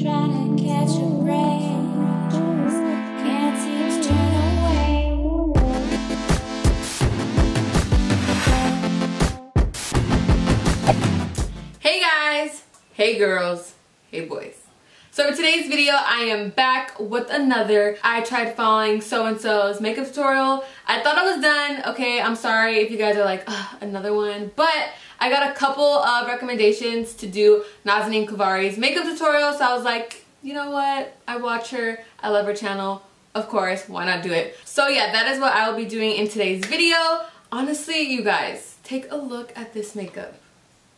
Trying to catch a break, just can't seem to turn away. Hey guys, hey girls, hey boys. So for today's video, I am back with another I tried following so-and-so's makeup tutorial. I thought I was done. Okay, I'm sorry if you guys are like, another one. But I got a couple of recommendations to do NAZANIN KAVARI's makeup tutorial. So I was like, you know what? I watch her. I love her channel. Of course, why not do it? So yeah, that is what I will be doing in today's video. Honestly, you guys, take a look at this makeup.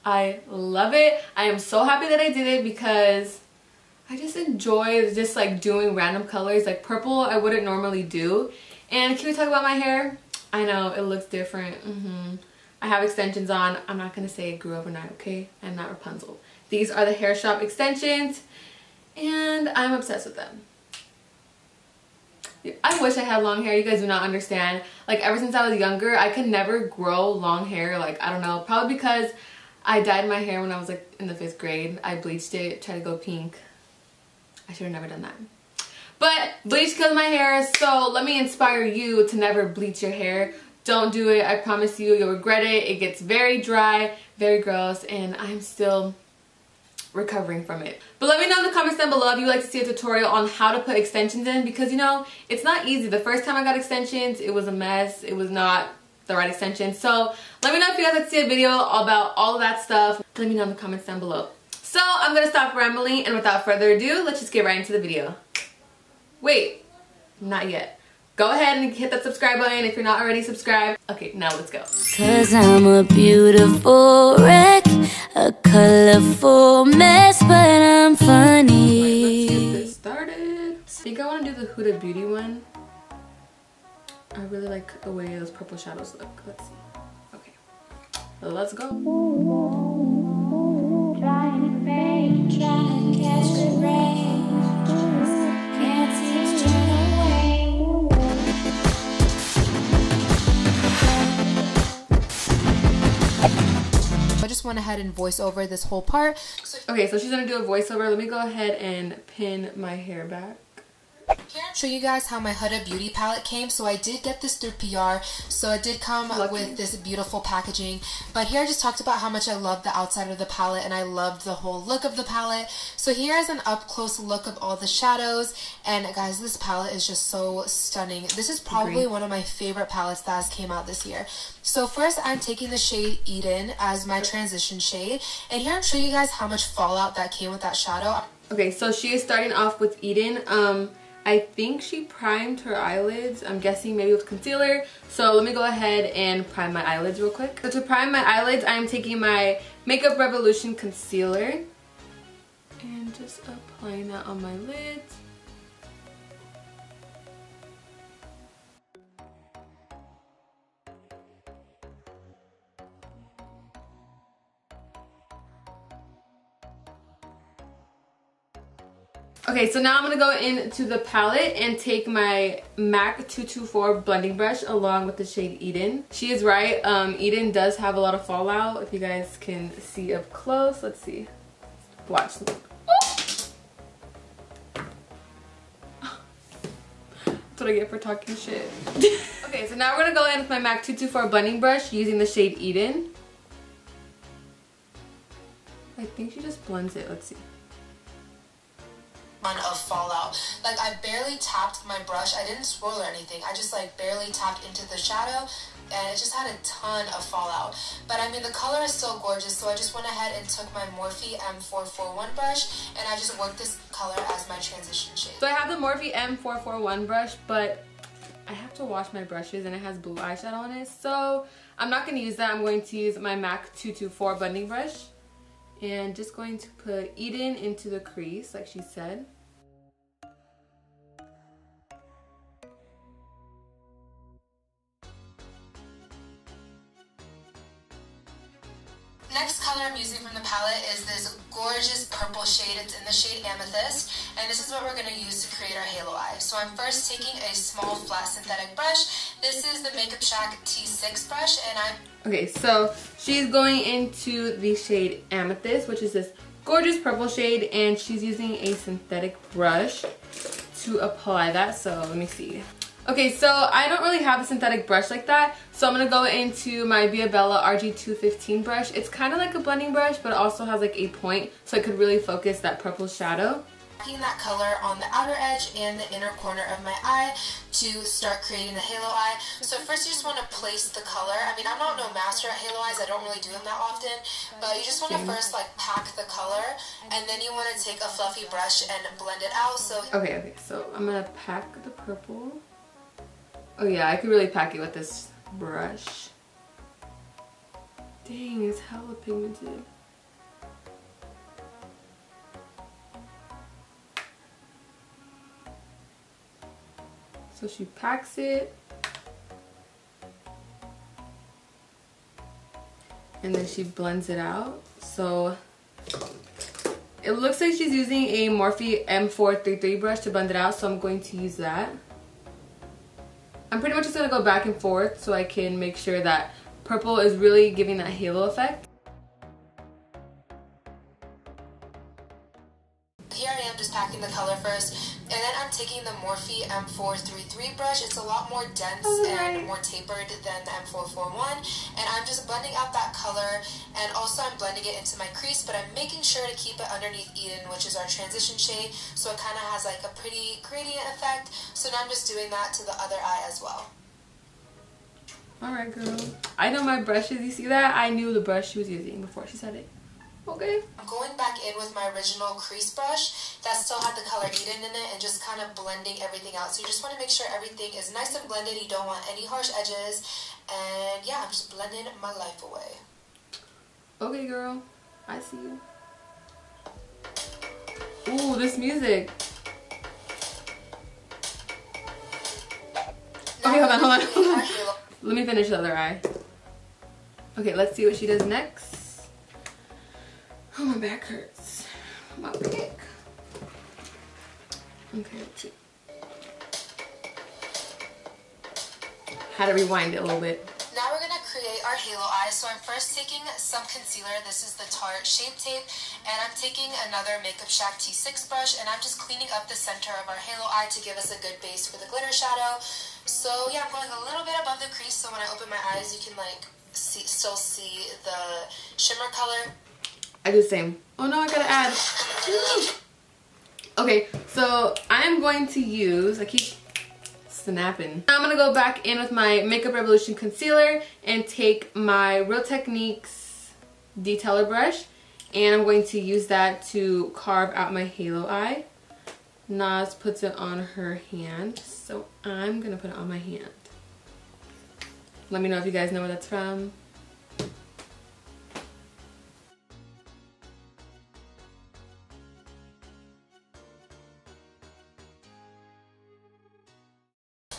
I love it. I am so happy that I did it because I just enjoy just like doing random colors. Like purple I wouldn't normally do. And can we talk about my hair? I know it looks different. I have extensions on. I'm not gonna say it grew overnight, okay? I'm not Rapunzel. These are the Hair Shop extensions and I'm obsessed with them. I wish I had long hair. You guys do not understand. Like ever since I was younger, I could never grow long hair. Like I don't know, probably because I dyed my hair when I was like in the 5th grade. I bleached it, tried to go pink. I should have never done that. But bleach kills my hair, so let me inspire you to never bleach your hair. Don't do it. I promise you, you'll regret it. It gets very dry, very gross, and I'm still recovering from it. But let me know in the comments down below if you'd like to see a tutorial on how to put extensions in, because you know, it's not easy. The first time I got extensions, it was a mess. It was not the right extension. So let me know if you guys like to see a video about all of that stuff. Let me know in the comments down below. So I'm gonna stop rambling, and without further ado, let's just get right into the video. Wait, not yet. Go ahead and hit that subscribe button if you're not already subscribed. Okay, now let's go. 'Cause I'm a beautiful wreck, a colorful mess, but I'm funny. Let's get this started. I think I want to do the Huda Beauty one. I really like the way those purple shadows look. Let's see. Okay, let's go. Trying to catch the rain, can't seem to turn away. I just went ahead and voice over this whole part. Okay, so she's gonna do a voiceover. Let me go ahead and pin my hair back. Show you guys how my Huda Beauty palette came. So I did get this through PR, so it did come with this beautiful packaging. But here I just talked about how much I love the outside of the palette and I loved the whole look of the palette. So here is an up close look of all the shadows, and guys, this palette is just so stunning. This is probably one of my favorite palettes that has came out this year. So first I'm taking the shade Eden as my transition shade, and here I'm showing you guys how much fallout that came with that shadow. Okay, so she is starting off with Eden. I think she primed her eyelids. I'm guessing maybe with concealer. So let me go ahead and prime my eyelids real quick. So to prime my eyelids, I'm taking my Makeup Revolution concealer and just applying that on my lids. Okay, so now I'm going to go into the palette and take my MAC 224 blending brush along with the shade Eden. She is right, Eden does have a lot of fallout, if you guys can see up close. Let's see. Watch. That's what I get for talking shit. Okay, so now we're going to go in with my MAC 224 blending brush using the shade Eden. I think she just blends it. Let's see. Of fallout. Like I barely tapped my brush. I didn't swirl or anything. I just like barely tapped into the shadow and it just had a ton of fallout. But I mean, the color is so gorgeous, so I just went ahead and took my Morphe M441 brush and I just worked this color as my transition shade. So I have the Morphe M441 brush, but I have to wash my brushes and it has blue eyeshadow on it, so I'm not going to use that. I'm going to use my MAC 224 blending brush and just going to put Eden into the crease like she said. Next color I'm using from the palette is this gorgeous purple shade. It's in the shade Amethyst, and this is what we're going to use to create our halo eye. So I'm first taking a small flat synthetic brush. This is the Makeup Shack T6 brush, and I'm Okay, so she's going into the shade Amethyst, which is this gorgeous purple shade, and she's using a synthetic brush to apply that. So let me see. Okay, so I don't really have a synthetic brush like that, so I'm gonna go into my Via Bella RG215 brush. It's kind of like a blending brush, but it also has like a point, so it could really focus that purple shadow. Packing that color on the outer edge and the inner corner of my eye to start creating the halo eye. So first you just want to place the color. I mean, I'm not no master at halo eyes, I don't really do them that often, but you just want to first like pack the color, and then you want to take a fluffy brush and blend it out. So okay, so I'm gonna pack the purple. Oh yeah, I could really pack it with this brush. Dang, it's hella pigmented. So she packs it, and then she blends it out. So it looks like she's using a Morphe M433 brush to blend it out, so I'm going to use that. I'm pretty much just going to go back and forth so I can make sure that purple is really giving that halo effect. Here I am just packing the color first, and then I'm taking the Morphe M433 brush. It's a lot more dense and more tapered than the M441, and I'm just blending out that color, and also I'm blending it into my crease, but I'm making sure to keep it underneath Eden, which is our transition shade, so it kind of has like a pretty gradient effect. So now I'm just doing that to the other eye as well. Alright girl, I know my brushes, you see that? I knew the brush she was using before she said it. Okay. I'm going back in with my original crease brush that still had the color Eden in it and just kind of blending everything out. So you just want to make sure everything is nice and blended. You don't want any harsh edges. And yeah, I'm just blending my life away. Okay girl, I see you. Ooh, this music. Okay, hold on. Let me finish the other eye. Okay, let's see what she does next. Oh, my back hurts. My back. Okay, let's see. Had to rewind it a little bit. Now we're going to create our halo eyes. So I'm first taking some concealer. This is the Tarte Shape Tape. And I'm taking another Makeup Shack T6 brush. And I'm just cleaning up the center of our halo eye to give us a good base for the glitter shadow. So yeah, I'm going a little bit above the crease. So when I open my eyes, you can like still see the shimmer color. I do the same. Oh no, I gotta add. Okay, so I'm going to use, I keep snapping. Now I'm gonna go back in with my Makeup Revolution concealer and take my Real Techniques detailer brush, and I'm going to use that to carve out my halo eye. Naz puts it on her hand, so I'm gonna put it on my hand. Let me know if you guys know where that's from.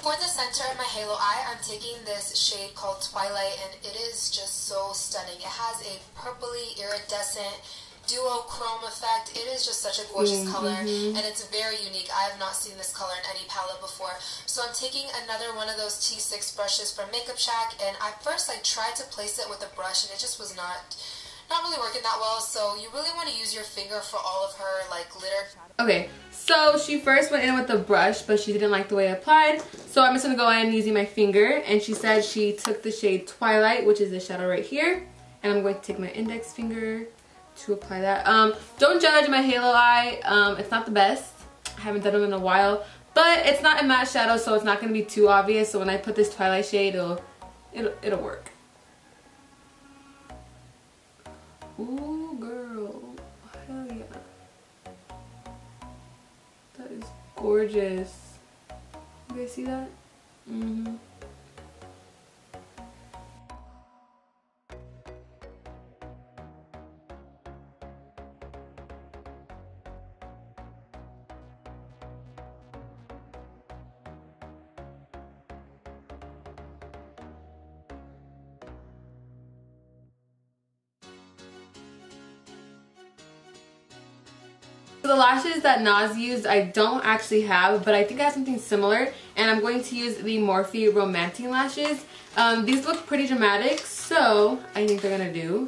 For the center of my halo eye, I'm taking this shade called Twilight, and it is just so stunning. It has a purpley iridescent duochrome effect. It is just such a gorgeous color, and it's very unique. I have not seen this color in any palette before. So I'm taking another one of those T6 brushes from Makeup Shack, and at first I tried to place it with a brush, and it just was not really working that well. So you really want to use your finger for all of her like glitter. Okay, so she first went in with the brush, but she didn't like the way I applied, so I'm just going to go in using my finger, and she said she took the shade Twilight, which is the shadow right here, and I'm going to take my index finger to apply that. Don't judge my halo eye, it's not the best. I haven't done them in a while, but it's not a matte shadow, so it's not going to be too obvious, so when I put this Twilight shade, it'll work. Ooh, girl. Hell yeah. That is gorgeous. You guys see that? So the lashes that Naz used, I don't actually have, but I think I have something similar, and I'm going to use the Morphe Romantic lashes. These look pretty dramatic, So I think they're gonna do.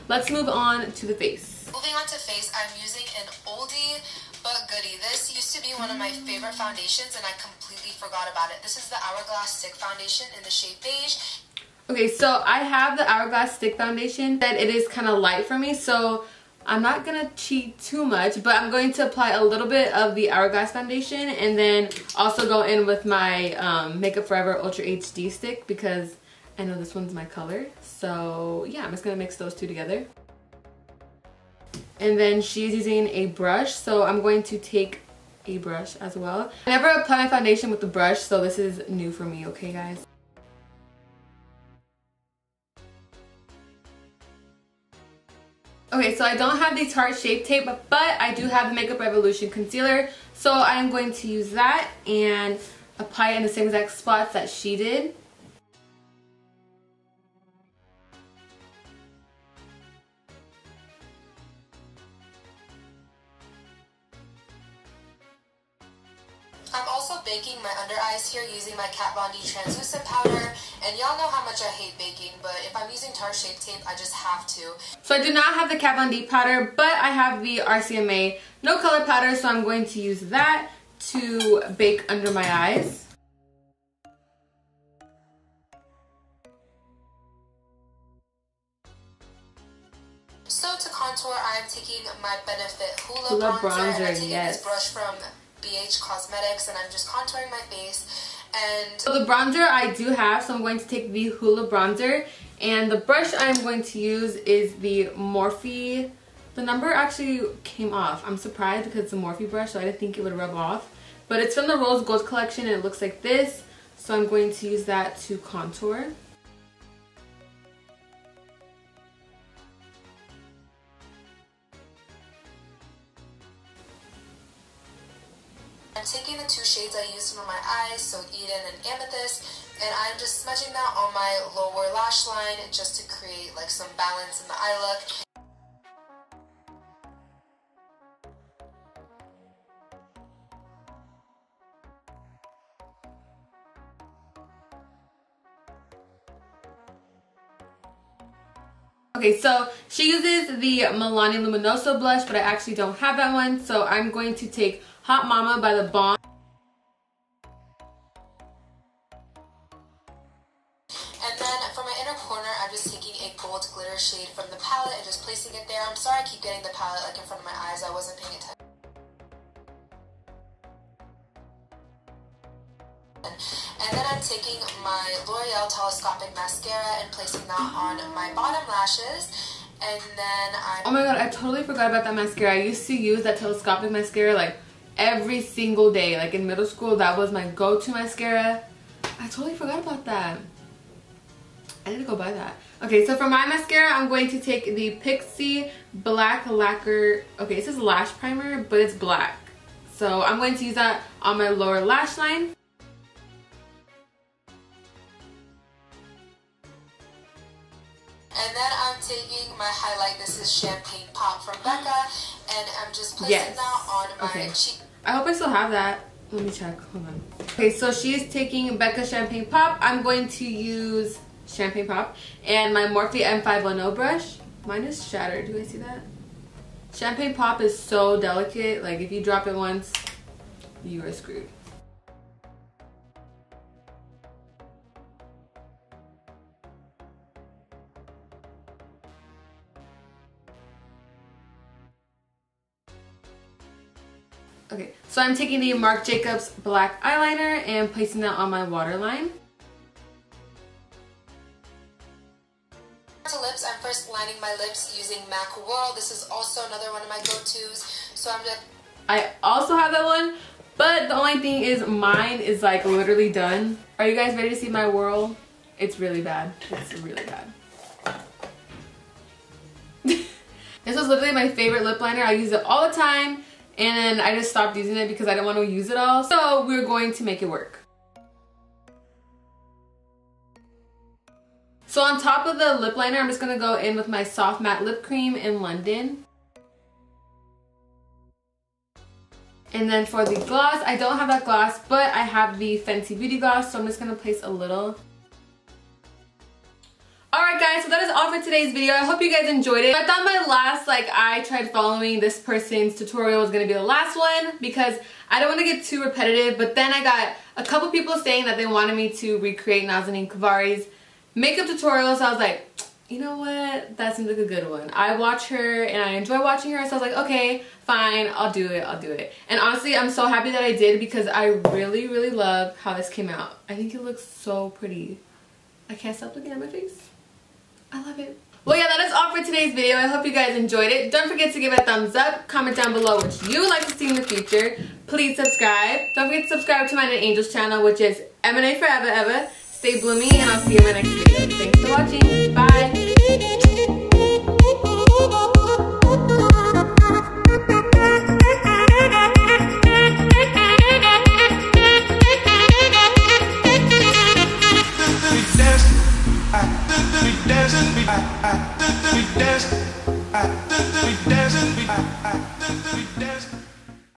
Let's move on to the face. Moving on to face, I'm using an oldie but goodie. This used to be one of my favorite foundations and I completely forgot about it. This is the Hourglass Stick Foundation in the shade beige. Okay, so I have the Hourglass Stick Foundation that it is kind of light for me, so I'm not gonna cheat too much, but I'm going to apply a little bit of the Hourglass foundation and then also go in with my Makeup Forever Ultra HD stick because I know this one's my color. So yeah, I'm just gonna mix those two together. And then she's using a brush, so I'm going to take a brush as well. I never apply my foundation with the brush, so this is new for me, okay guys? Okay, so I don't have the Tarte Shape Tape, but I do have the Makeup Revolution concealer, so I am going to use that and apply it in the same exact spots that she did. I'm also baking my under eyes here using my Kat Von D translucent powder, and y'all know how much I hate baking, but if I'm using Tarte Shape Tape, I just have to. So I do not have the Kat Von D powder, but I have the RCMA no color powder, so I'm going to use that to bake under my eyes. So to contour, I am taking my Benefit Hoola bronzer, and I'm taking this brush from BH Cosmetics, and I'm just contouring my face. And so the bronzer I do have, so I'm going to take the Hoola bronzer, and the brush I'm going to use is the Morphe. The number actually came off. I'm surprised because it's a Morphe brush, so I didn't think it would rub off. But it's from the Rose Gold collection and it looks like this, so I'm going to use that to contour. I'm taking the two shades I used for my eyes, so Eden and Amethyst, and I'm just smudging that on my lower lash line just to create like some balance in the eye look. Okay, so she uses the Milani Luminoso blush, but I actually don't have that one, so I'm going to take Hot Mama by the Bond. And then for my inner corner, I'm just taking a gold glitter shade from the palette and just placing it there. I'm sorry I keep getting the palette like in front of my eyes. I wasn't paying attention. And then I'm taking my L'Oreal Telescopic Mascara and placing that on my bottom lashes. And then oh my god, I totally forgot about that mascara. I used to use that Telescopic Mascara like every single day. Like in middle school, that was my go-to mascara. I totally forgot about that. I need to go buy that. Okay, so for my mascara, I'm going to take the Pixie Black Lacquer. Okay, it says lash primer, but it's black. So I'm going to use that on my lower lash line. And then I'm taking my highlight. This is Champagne Pop from Becca, and I'm just placing that on my cheek. I hope I still have that. Let me check. Hold on. Okay, so she's taking Becca Champagne Pop. I'm going to use Champagne Pop and my Morphe M510 brush. Mine is shattered. Do you guys see that? Champagne Pop is so delicate. Like if you drop it once, you are screwed. Okay, so I'm taking the Marc Jacobs black eyeliner and placing that on my waterline. To lips, I'm first lining my lips using MAC Whirl. This is also another one of my go-tos. So I also have that one, but the only thing is mine is like literally done. Are you guys ready to see my whirl? It's really bad. It's really bad. This was literally my favorite lip liner. I use it all the time. And then I just stopped using it because I didn't want to use it all. So we're going to make it work. So on top of the lip liner, I'm just going to go in with my Soft Matte Lip Cream in London. And then for the gloss, I don't have that gloss, but I have the Fenty Beauty gloss, so I'm just going to place a little. Alright guys, so that is all for today's video. I hope you guys enjoyed it. I thought my last, I tried following this person's tutorial was going to be the last one because I don't want to get too repetitive, but then I got a couple people saying that they wanted me to recreate NAZANIN KAVARI's makeup tutorial, so I was like, you know what, that seems like a good one. I watch her and I enjoy watching her, so I was like, okay, fine, I'll do it. And honestly, I'm so happy that I did because I really, really love how this came out. I think it looks so pretty. I can't stop looking at my face. I love it. Well, yeah, that is all for today's video. I hope you guys enjoyed it. Don't forget to give it a thumbs up. Comment down below what you would like to see in the future. Please subscribe. Don't forget to subscribe to my Angel's channel, which is M&A Forever Ever. Stay bloomy, and I'll see you in my next video. Thanks for watching. Bye. We dancing.